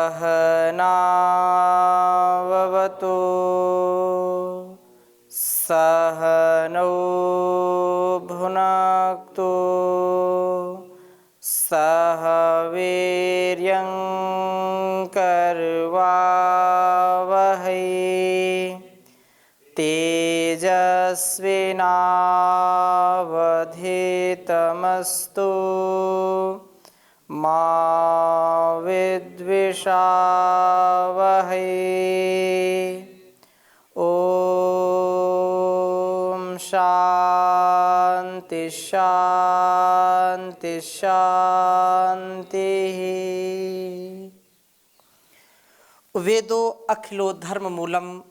सहनाववतु सहनौ भुनक्तु सह वीर्यं करवावहै तेजस्विनावधीतमस्तु मा विद्विषावहै। ओम शांति शांति शांति। वेदो अखिलो धर्म मूलम।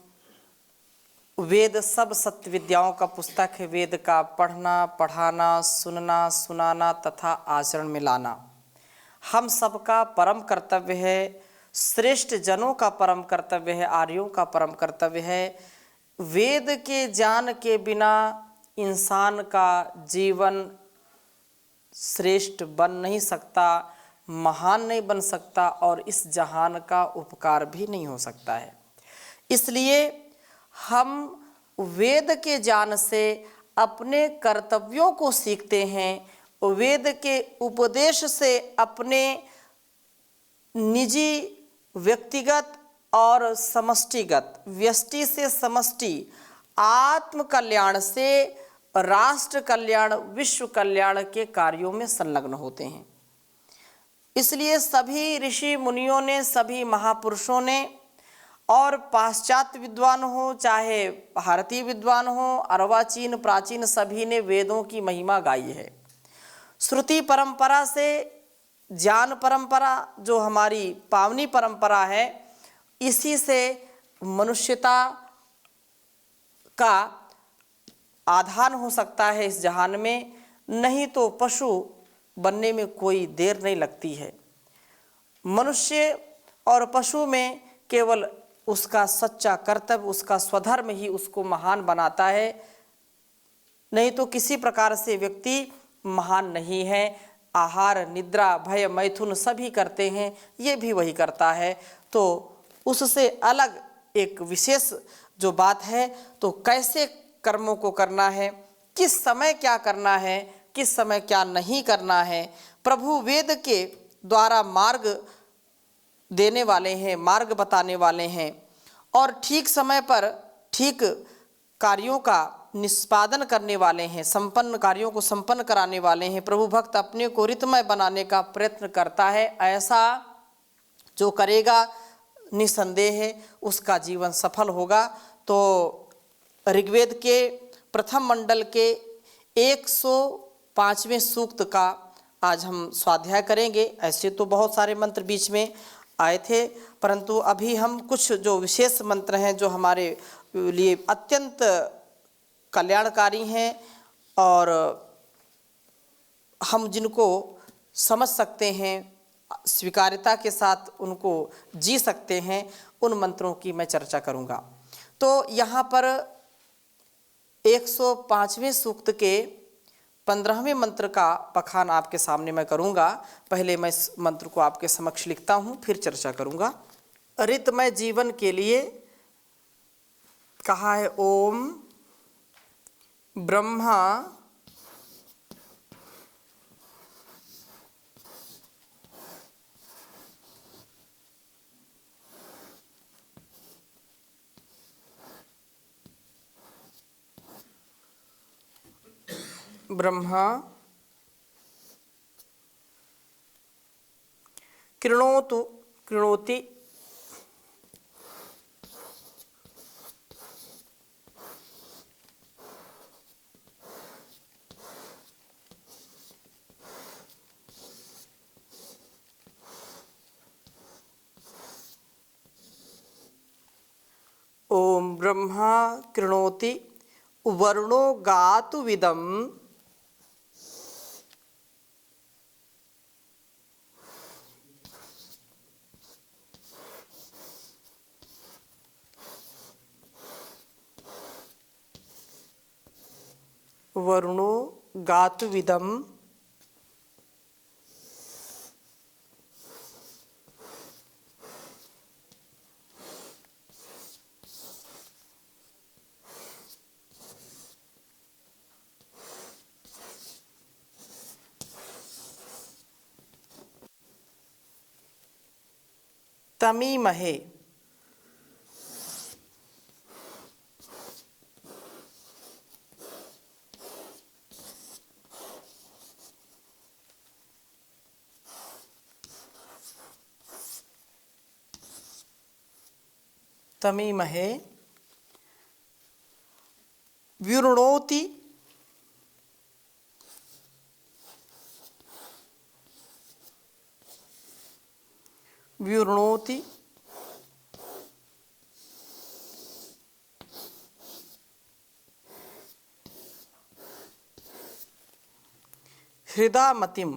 वेद सब सत्य विद्याओं का पुस्तक है। वेद का पढ़ना, पढ़ाना, सुनना, सुनाना तथा आचरण में लाना हम सबका परम कर्तव्य है। श्रेष्ठ जनों का परम कर्तव्य है, आर्यों का परम कर्तव्य है। वेद के ज्ञान के बिना इंसान का जीवन श्रेष्ठ बन नहीं सकता, महान नहीं बन सकता और इस जहान का उपकार भी नहीं हो सकता है। इसलिए हम वेद के ज्ञान से अपने कर्तव्यों को सीखते हैं। वेद के उपदेश से अपने निजी, व्यक्तिगत और समष्टिगत, व्यष्टि से समष्टि, आत्म कल्याण से राष्ट्र कल्याण, विश्व कल्याण के कार्यों में संलग्न होते हैं। इसलिए सभी ऋषि मुनियों ने, सभी महापुरुषों ने और पाश्चात्य विद्वान हो चाहे भारतीय विद्वान हो, अर्वाचीन प्राचीन, सभी ने वेदों की महिमा गाई है। श्रुति परंपरा से ज्ञान परंपरा, जो हमारी पावनी परंपरा है, इसी से मनुष्यता का आधार हो सकता है इस जहान में, नहीं तो पशु बनने में कोई देर नहीं लगती है। मनुष्य और पशु में केवल उसका सच्चा कर्तव्य, उसका स्वधर्म ही उसको महान बनाता है, नहीं तो किसी प्रकार से व्यक्ति महान नहीं है। आहार, निद्रा, भय, मैथुन सभी करते हैं, ये भी वही करता है। तो उससे अलग एक विशेष जो बात है, तो कैसे कर्मों को करना है, किस समय क्या करना है, किस समय क्या नहीं करना है, प्रभु वेद के द्वारा मार्ग देने वाले हैं, मार्ग बताने वाले हैं और ठीक समय पर ठीक कार्यों का निष्पादन करने वाले हैं, संपन्न कार्यों को संपन्न कराने वाले हैं। प्रभु भक्त अपने को रितमय बनाने का प्रयत्न करता है। ऐसा जो करेगा निसंदेह है उसका जीवन सफल होगा। तो ऋग्वेद के प्रथम मंडल के 105वें सूक्त का आज हम स्वाध्याय करेंगे। ऐसे तो बहुत सारे मंत्र बीच में आए थे, परंतु अभी हम कुछ जो विशेष मंत्र हैं जो हमारे लिए अत्यंत कल्याणकारी हैं और हम जिनको समझ सकते हैं, स्वीकार्यता के साथ उनको जी सकते हैं, उन मंत्रों की मैं चर्चा करूंगा। तो यहाँ पर 105वें सूक्त के 15वें मंत्र का पखान आपके सामने मैं करूंगा। पहले मैं इस मंत्र को आपके समक्ष लिखता हूँ, फिर चर्चा करूंगा। ऋतमय जीवन के लिए कहा है ओम ब्रह्मा कृणोति ओम ब्रह्मा कृणोति वर्णो गातु विदम वरुणो गातुविदम तमीमहे। तमीमहे विवृणोति विवृणोति हृदामतिम।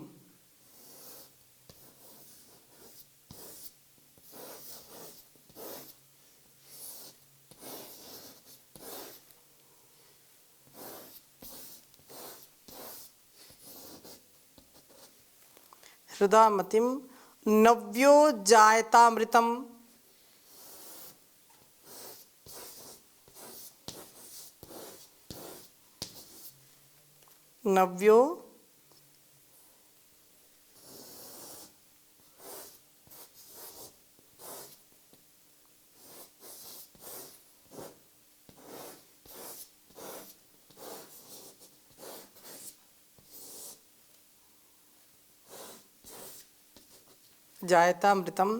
हृदामतिम नव्यो जायतामृतम। नव्यो जायतामृतम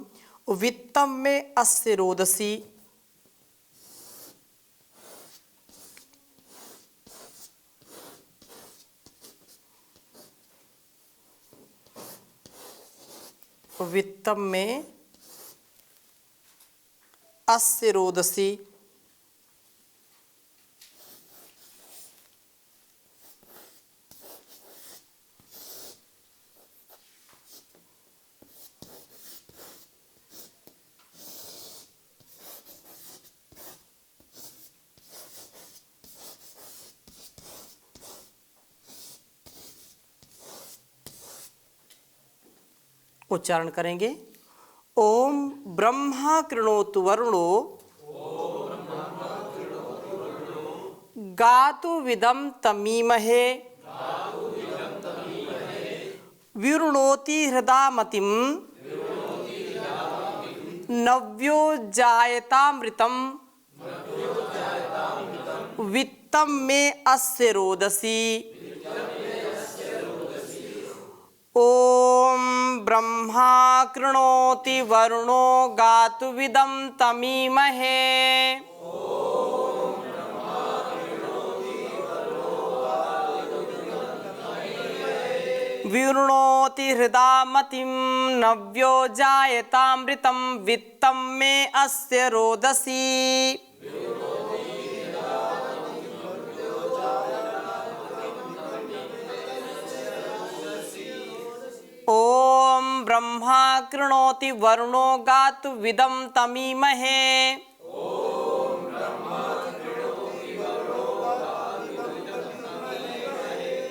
वित्तम में अस्य रोदसी। वित्तम में अस्य रोदसी। उच्चारण करेंगे। ओम ब्रह्मा कृणोतु वरुणो गातु विदम तमीमहे विवृणोति हृदामतिम नव्यो जायतामृतम वित्तम में अस्य रोदसी। ओम ब्रह्मा कृणोति वरुणो गातु विदम तमीमहे विवृणोति हृदामतिम नव्यो जायतामृतम वित्तम में अस्य रोदसी। ओम ब्रह्मा कृणोति वरुणो गातु विदम तमीमहे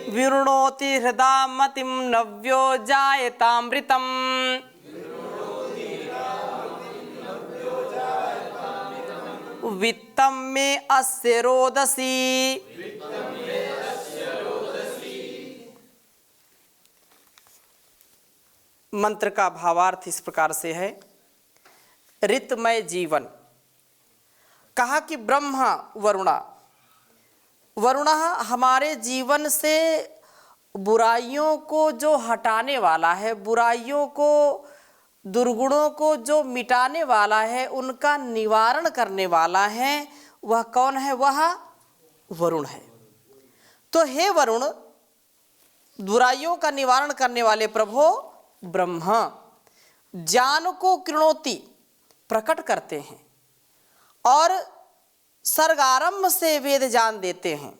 विवृणोति हृदामतिम नव्यो जायतामृतम वित्तम में अस्य रोदसी। मंत्र का भावार्थ इस प्रकार से है। ऋतमय जीवन। कहा कि ब्रह्मा वरुण हमारे जीवन से बुराइयों को जो हटाने वाला है, बुराइयों को दुर्गुणों को जो मिटाने वाला है, उनका निवारण करने वाला है, वह कौन है? वह वरुण है। तो हे वरुण, बुराइयों का निवारण करने वाले प्रभु ब्रह्मा ज्ञान को कृणोति प्रकट करते हैं और सर्गारंभ से वेद जान देते हैं।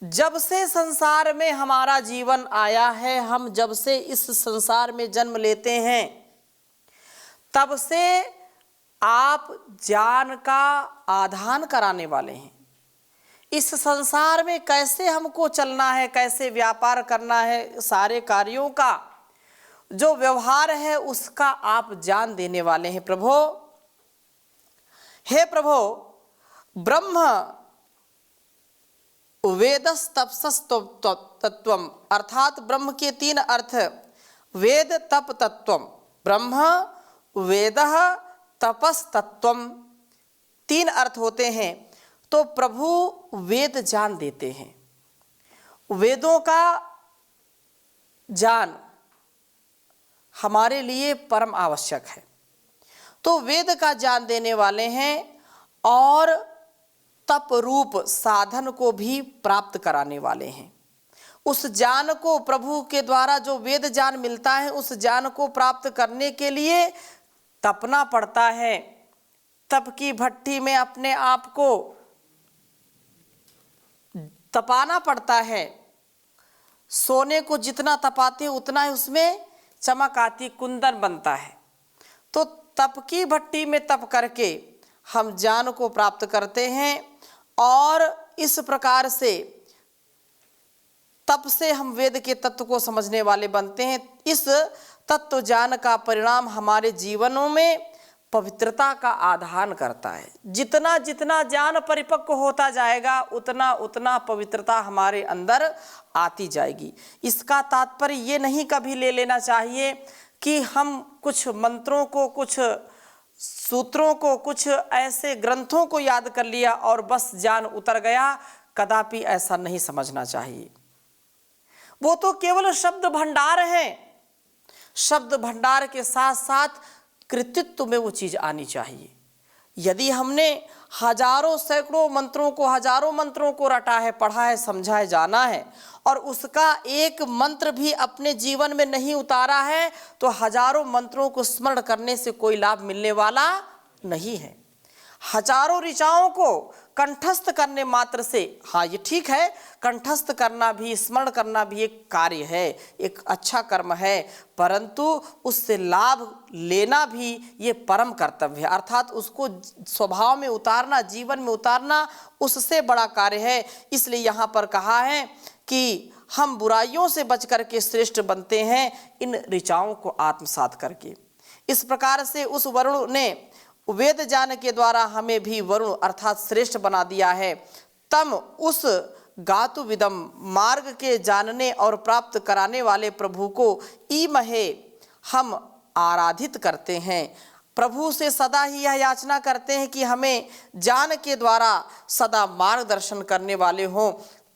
जब से संसार में हमारा जीवन आया है, हम जब से इस संसार में जन्म लेते हैं, तब से आप ज्ञान का आधान कराने वाले हैं। इस संसार में कैसे हमको चलना है, कैसे व्यापार करना है, सारे कार्यों का जो व्यवहार है उसका आप जान देने वाले हैं प्रभु। हे प्रभु, ब्रह्म वेदस्तपस्तत्वम, अर्थात ब्रह्म के तीन अर्थ, वेद तप तत्वम। ब्रह्म वेदः तपस्तत्वम, 3 अर्थ होते हैं। तो प्रभु वेद जान देते हैं। वेदों का ज्ञान हमारे लिए परम आवश्यक है। तो वेद का ज्ञान देने वाले हैं और तप रूप साधन को भी प्राप्त कराने वाले हैं। उस ज्ञान को, प्रभु के द्वारा जो वेद ज्ञान मिलता है, उस ज्ञान को प्राप्त करने के लिए तपना पड़ता है। तप की भट्ठी में अपने आप को तपाना पड़ता है। सोने को जितना तपाते उतना ही उसमें चमक आती, कुंदन बनता है। तो तप की भट्टी में तप करके हम ज्ञान को प्राप्त करते हैं और इस प्रकार से तप से हम वेद के तत्व को समझने वाले बनते हैं। इस तत्व ज्ञान का परिणाम हमारे जीवनों में पवित्रता का आधान करता है। जितना जितना ज्ञान परिपक्व होता जाएगा उतना उतना पवित्रता हमारे अंदर आती जाएगी। इसका तात्पर्य ये नहीं कभी ले लेना चाहिए कि हम कुछ मंत्रों को, कुछ सूत्रों को, कुछ ऐसे ग्रंथों को याद कर लिया और बस ज्ञान उतर गया। कदापि ऐसा नहीं समझना चाहिए। वो तो केवल शब्द भंडार है। शब्द भंडार के साथ साथ कृतित्व में वो चीज आनी चाहिए। यदि हमने हजारों सैकड़ों मंत्रों को, हजारों मंत्रों को रटा है, पढ़ा है, समझा है, जाना है और उसका एक मंत्र भी अपने जीवन में नहीं उतारा है, तो हजारों मंत्रों को स्मरण करने से कोई लाभ मिलने वाला नहीं है। हजारों ऋचाओं को कंठस्थ करने मात्र से, हाँ ये ठीक है, कंठस्थ करना भी, स्मरण करना भी एक कार्य है, एक अच्छा कर्म है, परंतु उससे लाभ लेना भी ये परम कर्तव्य है। अर्थात उसको स्वभाव में उतारना, जीवन में उतारना उससे बड़ा कार्य है। इसलिए यहाँ पर कहा है कि हम बुराइयों से बच करके श्रेष्ठ बनते हैं इन ऋचाओं को आत्मसात करके। इस प्रकार से उस वरुण ने वेद ज्ञान के द्वारा हमें भी वरुण अर्थात श्रेष्ठ बना दिया है। तम उस गातु विदम मार्ग के जानने और प्राप्त कराने वाले प्रभु को ईमहे हम आराधित करते हैं। प्रभु से सदा ही यह याचना करते हैं कि हमें ज्ञान के द्वारा सदा मार्गदर्शन करने वाले हों,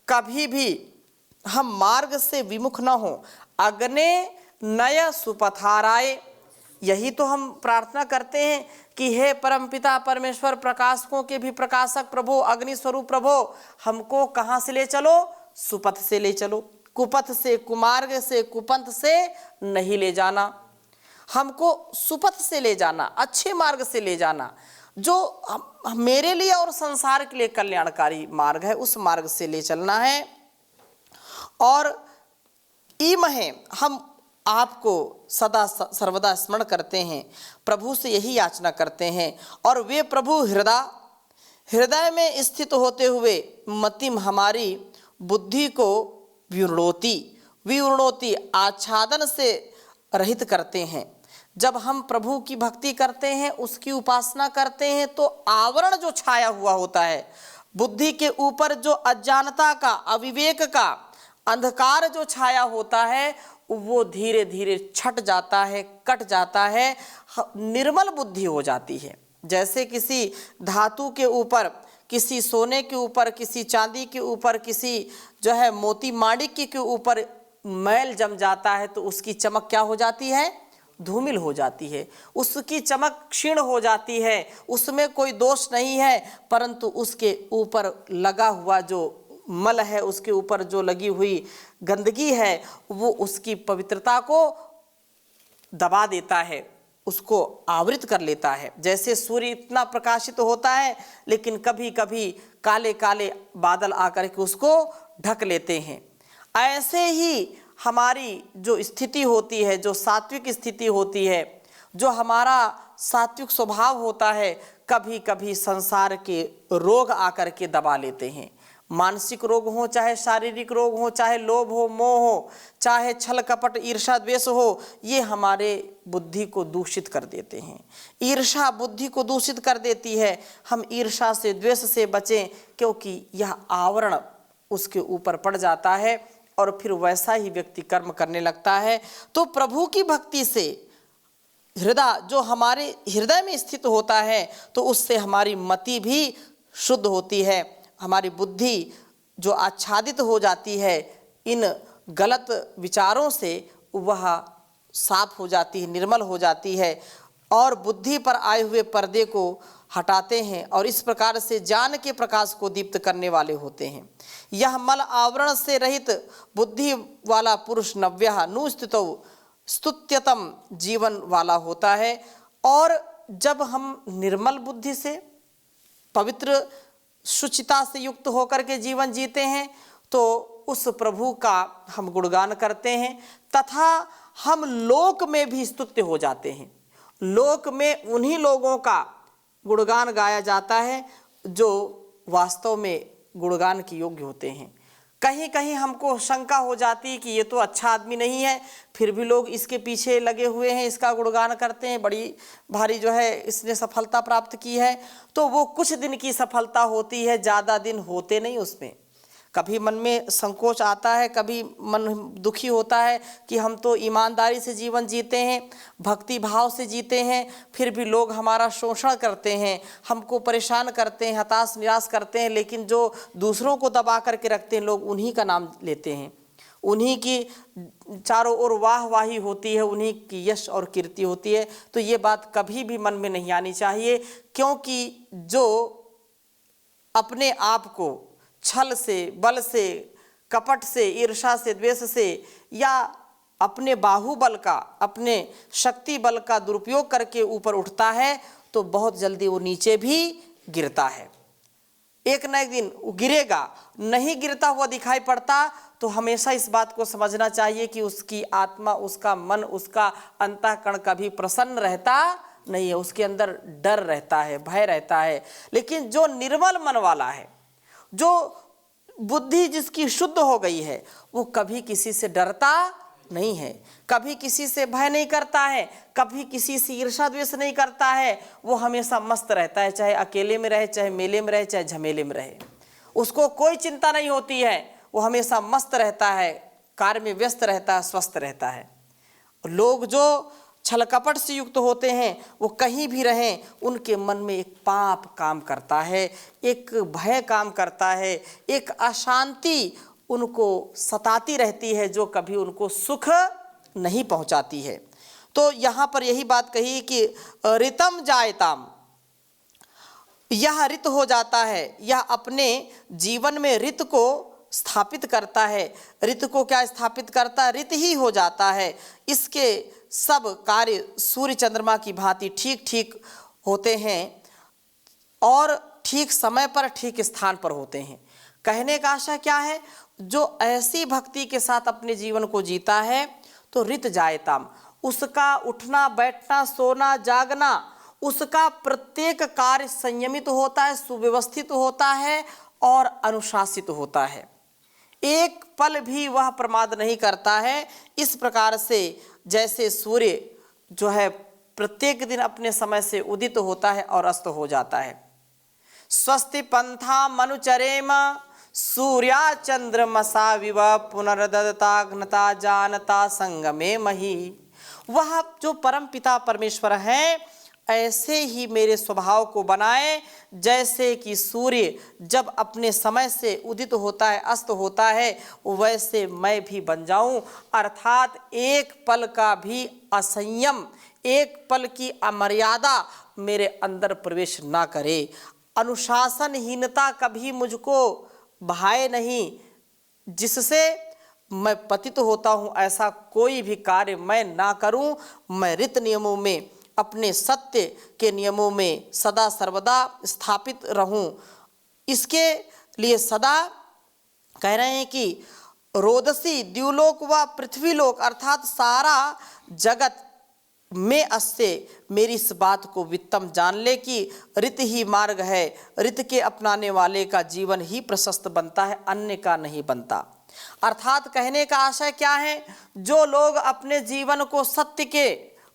कभी भी हम मार्ग से विमुख न हो। अग्ने नय सुपथाराय, यही तो हम प्रार्थना करते हैं कि हे परमपिता परमेश्वर, प्रकाशकों के भी प्रकाशक प्रभु, अग्नि स्वरूप प्रभु, हमको कहाँ से ले चलो? सुपथ से ले चलो। कुपथ से, कुमार्ग से, कुपंथ से नहीं ले जाना, हमको सुपथ से ले जाना, अच्छे मार्ग से ले जाना, जो मेरे लिए और संसार के लिए कल्याणकारी मार्ग है, उस मार्ग से ले चलना है। और ईमहे, हम आपको सदा सर्वदा स्मरण करते हैं, प्रभु से यही याचना करते हैं। और वे प्रभु हृदय में स्थित होते हुए मतिम हमारी बुद्धि को विवृणोति आच्छादन से रहित करते हैं। जब हम प्रभु की भक्ति करते हैं, उसकी उपासना करते हैं, तो आवरण जो छाया हुआ होता है, बुद्धि के ऊपर जो अज्ञानता का, अविवेक का अंधकार जो छाया होता है, वो धीरे धीरे छट जाता है, कट जाता है, निर्मल बुद्धि हो जाती है। जैसे किसी धातु के ऊपर, किसी सोने के ऊपर, किसी चांदी के ऊपर, किसी जो है मोती माणिक्य के ऊपर मैल जम जाता है तो उसकी चमक क्या हो जाती है? धूमिल हो जाती है, उसकी चमक क्षीण हो जाती है, उसमें कोई दोष नहीं है, परंतु उसके ऊपर लगा हुआ जो मल है, उसके ऊपर जो लगी हुई गंदगी है, वो उसकी पवित्रता को दबा देता है, उसको आवृत कर लेता है। जैसे सूर्य इतना प्रकाशित होता है, लेकिन कभी कभी काले काले बादल आकर के उसको ढक लेते हैं। ऐसे ही हमारी जो स्थिति होती है, जो सात्विक स्थिति होती है, जो हमारा सात्विक स्वभाव होता है, कभी कभी संसार के रोग आकर के दबा लेते हैं। मानसिक रोग हो, चाहे शारीरिक रोग हो, चाहे लोभ हो, मोह हो, चाहे छल कपट ईर्षा द्वेष हो, ये हमारे बुद्धि को दूषित कर देते हैं। ईर्षा बुद्धि को दूषित कर देती है। हम ईर्षा से, द्वेष से बचें, क्योंकि यह आवरण उसके ऊपर पड़ जाता है और फिर वैसा ही व्यक्ति कर्म करने लगता है। तो प्रभु की भक्ति से हृदय जो हमारे हृदय में स्थित होता है तो उससे हमारी मति भी शुद्ध होती है, हमारी बुद्धि जो आच्छादित हो जाती है इन गलत विचारों से वह साफ हो जाती है, निर्मल हो जाती है और बुद्धि पर आए हुए पर्दे को हटाते हैं और इस प्रकार से ज्ञान के प्रकाश को दीप्त करने वाले होते हैं। यह मल आवरण से रहित बुद्धि वाला पुरुष नव्यः नुस्थितौ स्तुत्यतम जीवन वाला होता है। और जब हम निर्मल बुद्धि से पवित्र शुचिता से युक्त होकर के जीवन जीते हैं तो उस प्रभु का हम गुणगान करते हैं तथा हम लोक में भी स्तुत्य हो जाते हैं। लोक में उन्हीं लोगों का गुणगान गाया जाता है जो वास्तव में गुणगान के योग्य होते हैं। कहीं कहीं हमको शंका हो जाती है कि ये तो अच्छा आदमी नहीं है, फिर भी लोग इसके पीछे लगे हुए हैं, इसका गुणगान करते हैं, बड़ी भारी जो है इसने सफलता प्राप्त की है। तो वो कुछ दिन की सफलता होती है, ज़्यादा दिन होते नहीं उसमें। कभी मन में संकोच आता है, कभी मन दुखी होता है कि हम तो ईमानदारी से जीवन जीते हैं, भक्ति भाव से जीते हैं, फिर भी लोग हमारा शोषण करते हैं, हमको परेशान करते हैं, हताश निराश करते हैं। लेकिन जो दूसरों को दबा करके रखते हैं लोग उन्हीं का नाम लेते हैं, उन्हीं की चारों ओर वाहवाही होती है, उन्हीं की यश और कीर्ति होती है। तो ये बात कभी भी मन में नहीं आनी चाहिए, क्योंकि जो अपने आप को छल से, बल से, कपट से, ईर्षा से, द्वेष से या अपने बाहुबल का, अपने शक्ति बल का दुरुपयोग करके ऊपर उठता है तो बहुत जल्दी वो नीचे भी गिरता है। एक न एक दिन वो गिरेगा। नहीं गिरता हुआ दिखाई पड़ता तो हमेशा इस बात को समझना चाहिए कि उसकी आत्मा, उसका मन, उसका अंतःकरण कभी प्रसन्न रहता नहीं है, उसके अंदर डर रहता है, भय रहता है। लेकिन जो निर्मल मन वाला है, जो बुद्धि जिसकी शुद्ध हो गई है, वो कभी किसी से डरता नहीं है, कभी किसी से भय नहीं करता है, कभी किसी से ईर्षा द्वेष नहीं करता है। वो हमेशा मस्त रहता है, चाहे अकेले में रहे, चाहे मेले में रहे, चाहे झमेले में रहे, उसको कोई चिंता नहीं होती है। वो हमेशा मस्त रहता है, कार्य में व्यस्त रहता है, स्वस्थ रहता है। लोग जो छल कपट से युक्त होते हैं वो कहीं भी रहें, उनके मन में एक पाप काम करता है, एक भय काम करता है, एक अशांति उनको सताती रहती है जो कभी उनको सुख नहीं पहुंचाती है। तो यहाँ पर यही बात कही कि ऋतम जायताम, यह ऋत हो जाता है, यह अपने जीवन में ऋत को स्थापित करता है। ऋत को क्या स्थापित करता है? ऋत ही हो जाता है। इसके सब कार्य सूर्य चंद्रमा की भांति ठीक ठीक होते हैं और ठीक समय पर ठीक स्थान पर होते हैं। कहने का आशा क्या है? जो ऐसी भक्ति के साथ अपने जीवन को जीता है तो ऋत जायताम, उसका उठना बैठना सोना जागना, उसका प्रत्येक कार्य संयमित होता है, सुव्यवस्थित होता है और अनुशासित होता है। एक पल भी वह प्रमाद नहीं करता है। इस प्रकार से जैसे सूर्य जो है प्रत्येक दिन अपने समय से उदित होता है और अस्त हो जाता है। स्वस्ति पंथा मनुचरेम सूर्या चंद्रमसा विव पुनर्दता घ्नता जानता संगमे मही। वह जो परम पिता परमेश्वर हैं ऐसे ही मेरे स्वभाव को बनाए, जैसे कि सूर्य जब अपने समय से उदित होता है अस्त होता है वैसे मैं भी बन जाऊं। अर्थात एक पल का भी असंयम, एक पल की अमर्यादा मेरे अंदर प्रवेश ना करे। अनुशासनहीनता कभी मुझको भाए नहीं, जिससे मैं पतित होता हूं ऐसा कोई भी कार्य मैं ना करूं। मैं ऋत नियमों में, अपने सत्य के नियमों में सदा सर्वदा स्थापित रहूं। इसके लिए सदा कह रहे हैं कि रोदसी द्युलोक व पृथ्वीलोक, अर्थात सारा जगत में अस्य मेरी इस बात को वित्तम जान ले कि ऋत ही मार्ग है। ऋत के अपनाने वाले का जीवन ही प्रशस्त बनता है, अन्य का नहीं बनता। अर्थात कहने का आशय क्या है? जो लोग अपने जीवन को सत्य के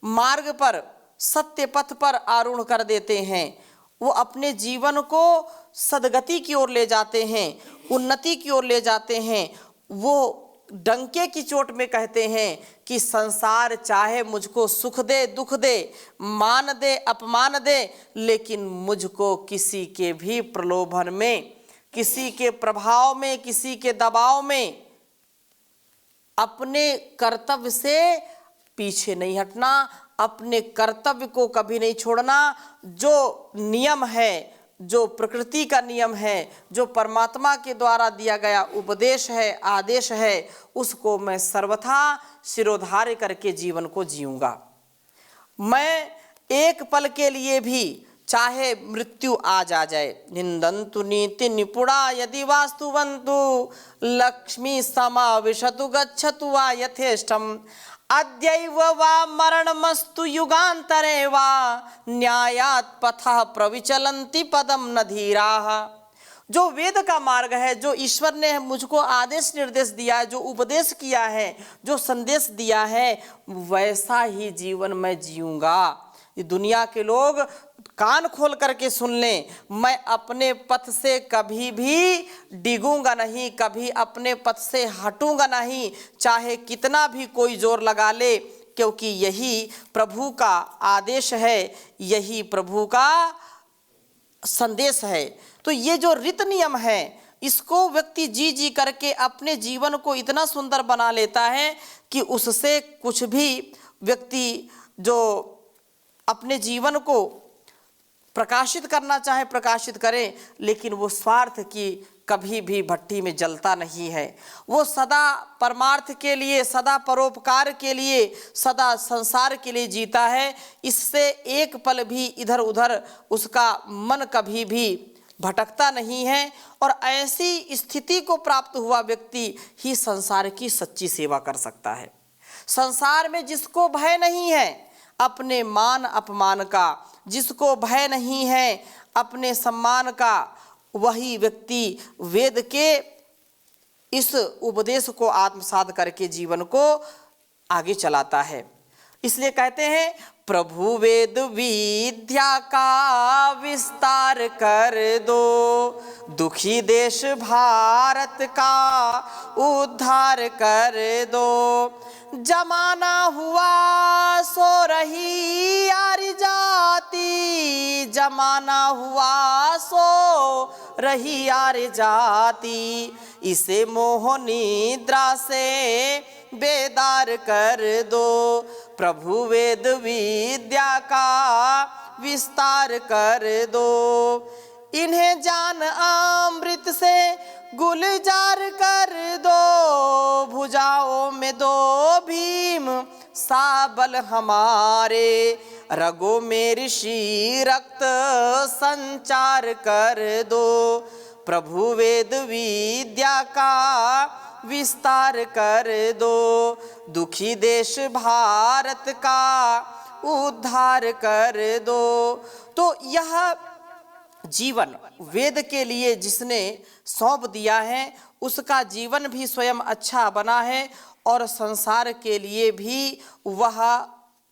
मार्ग पर, सत्य पथ पर आरूढ़ कर देते हैं, वो अपने जीवन को सदगति की ओर ले जाते हैं, उन्नति की ओर ले जाते हैं। वो डंके की चोट में कहते हैं कि संसार चाहे मुझको सुख दे, दुख दे, मान दे, अपमान दे, लेकिन मुझको किसी के भी प्रलोभन में, किसी के प्रभाव में, किसी के दबाव में अपने कर्तव्य से पीछे नहीं हटना, अपने कर्तव्य को कभी नहीं छोड़ना। जो नियम है, जो प्रकृति का नियम है, जो परमात्मा के द्वारा दिया गया उपदेश है, आदेश है, उसको मैं सर्वथा शिरोधार्य करके जीवन को जीऊंगा। मैं एक पल के लिए भी चाहे मृत्यु आज आ जाए, निंदन्तु नीति निपुणा यदि वास्तुवन्तु लक्ष्मी समाविशतु गच्छतु वा यथेष्टम अद्यैव वा मरणमस्तु युगान्तरे वा न्यायात् पथः प्रविचलन्ति पदम न धीराः। जो वेद का मार्ग है, जो ईश्वर ने मुझको आदेश निर्देश दिया है, जो उपदेश किया है, जो संदेश दिया है, वैसा ही जीवन मैं जीऊंगा। ये दुनिया के लोग कान खोल करके सुन लें, मैं अपने पथ से कभी भी डिगूंगा नहीं, कभी अपने पथ से हटूंगा नहीं, चाहे कितना भी कोई जोर लगा ले, क्योंकि यही प्रभु का आदेश है, यही प्रभु का संदेश है। तो ये जो रीत नियम है, इसको व्यक्ति जी जी करके अपने जीवन को इतना सुंदर बना लेता है कि उससे कुछ भी व्यक्ति जो अपने जीवन को प्रकाशित करना चाहे प्रकाशित करे, लेकिन वो स्वार्थ की कभी भी भट्टी में जलता नहीं है। वो सदा परमार्थ के लिए, सदा परोपकार के लिए, सदा संसार के लिए जीता है। इससे एक पल भी इधर उधर उसका मन कभी भी भटकता नहीं है। और ऐसी स्थिति को प्राप्त हुआ व्यक्ति ही संसार की सच्ची सेवा कर सकता है। संसार में जिसको भय नहीं है अपने मान अपमान का, जिसको भय नहीं है अपने सम्मान का, वही व्यक्ति वेद के इस उपदेश को आत्मसात करके जीवन को आगे चलाता है। इसलिए कहते हैं प्रभु वेद विद्या का विस्तार कर दो, दुखी देश भारत का उद्धार कर दो। जमाना हुआ सो रही यारी जाति, जमाना हुआ सो रही यारी जाति, इसे मोह निद्रा से बेदार कर दो। प्रभु वेद विद्या का विस्तार कर दो, इन्हें जान अमृत से गुलजार कर दो। भुजाओं में दो भीम साबल हमारे, रगों में ऋषि रक्त संचार कर दो। प्रभु वेद विद्या का विस्तार कर दो, दुखी देश भारत का उद्धार कर दो। तो यह जीवन वेद के लिए जिसने सौंप दिया है, उसका जीवन भी स्वयं अच्छा बना है और संसार के लिए भी वह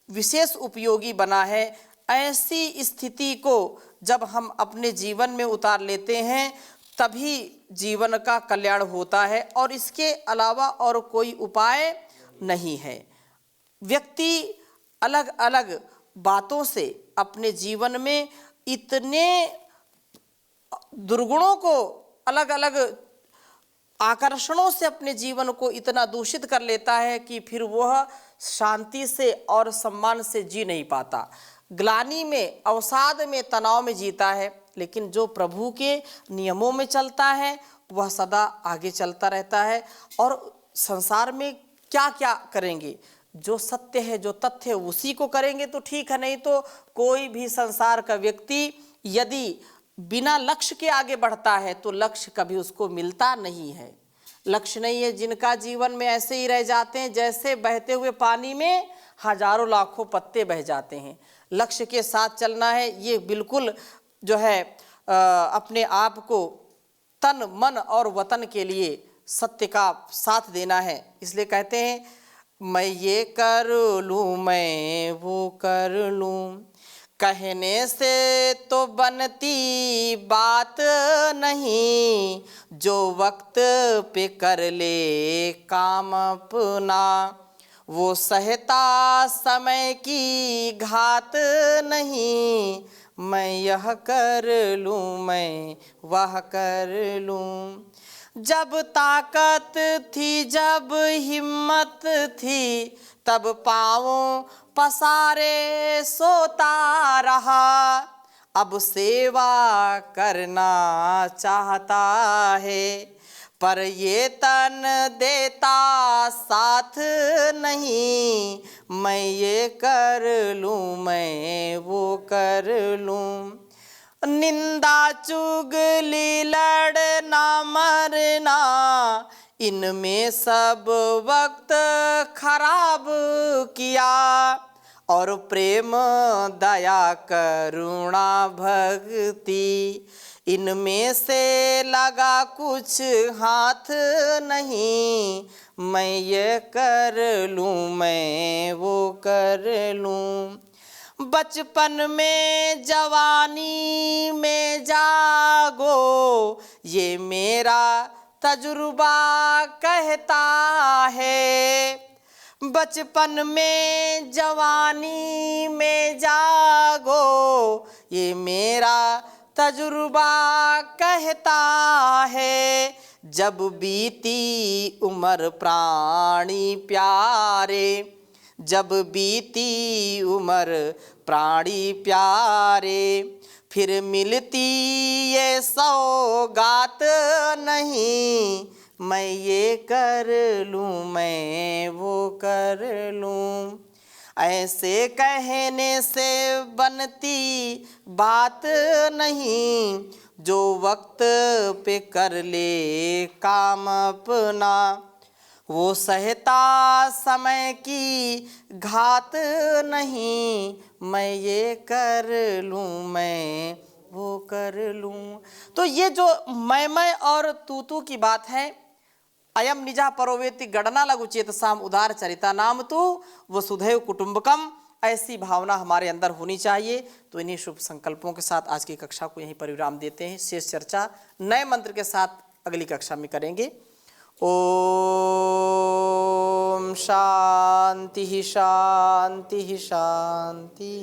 विशेष उपयोगी बना है। ऐसी स्थिति को जब हम अपने जीवन में उतार लेते हैं तभी जीवन का कल्याण होता है, और इसके अलावा और कोई उपाय नहीं है। व्यक्ति अलग अलग बातों से अपने जीवन में इतने दुर्गुणों को, अलग अलग आकर्षणों से अपने जीवन को इतना दूषित कर लेता है कि फिर वह शांति से और सम्मान से जी नहीं पाता। ग्लानि में, अवसाद में, तनाव में जीता है। लेकिन जो प्रभु के नियमों में चलता है वह सदा आगे चलता रहता है। और संसार में क्या क्या करेंगे, जो सत्य है, जो तथ्य है, उसी को करेंगे तो ठीक है, नहीं तो कोई भी संसार का व्यक्ति यदि बिना लक्ष्य के आगे बढ़ता है तो लक्ष्य कभी उसको मिलता नहीं है। लक्ष्य नहीं है, जिनका जीवन में ऐसे ही रह जाते हैं जैसे बहते हुए पानी में हजारों लाखों पत्ते बह जाते हैं। लक्ष्य के साथ चलना है, ये बिल्कुल जो है अपने आप को तन मन और वतन के लिए सत्य का साथ देना है। इसलिए कहते हैं मैं ये कर लूँ, मैं वो कर लूँ, कहने से तो बनती बात नहीं, जो वक्त पे कर ले काम अपना, वो सहता समय की घात नहीं, मैं यह कर लूँ मैं वह कर लूँ। जब ताकत थी जब हिम्मत थी, तब पाँव पसारे सोता रहा, अब सेवा करना चाहता है, पर ये तन देता साथ नहीं, मैं ये कर लूँ मैं वो कर लूँ। निंदा चुगली लड़ना मरना, इनमें सब वक्त खराब किया, और प्रेम दया करुणा भक्ति, इनमें से लगा कुछ हाथ नहीं, मैं ये कर लूँ मैं वो कर लूँ। बचपन में जवानी में जागो, ये मेरा तजुर्बा कहता है, बचपन में जवानी में जागो, ये मेरा तजुर्बा कहता है, जब बीती उम्र प्राणी प्यारे, जब बीती उम्र प्राणी प्यारे, फिर मिलती ये सौगात नहीं, मैं ये कर लूँ मैं वो कर लूँ। ऐसे कहने से बनती बात नहीं, जो वक्त पे कर ले काम अपना, वो सहता समय की घात नहीं, मैं ये कर लूँ मैं वो कर लूँ। तो ये जो मैं और तू की बात है, अयम निजा परोवेति गणना लघु चेतसाम उदार चरिता नाम तो वसुधैव कुटुंबकम, ऐसी भावना हमारे अंदर होनी चाहिए। तो इन्हीं शुभ संकल्पों के साथ आज की कक्षा को यहीं पर विराम देते हैं। शेष चर्चा नए मंत्र के साथ अगली कक्षा में करेंगे। ओम शांति शांति शांति।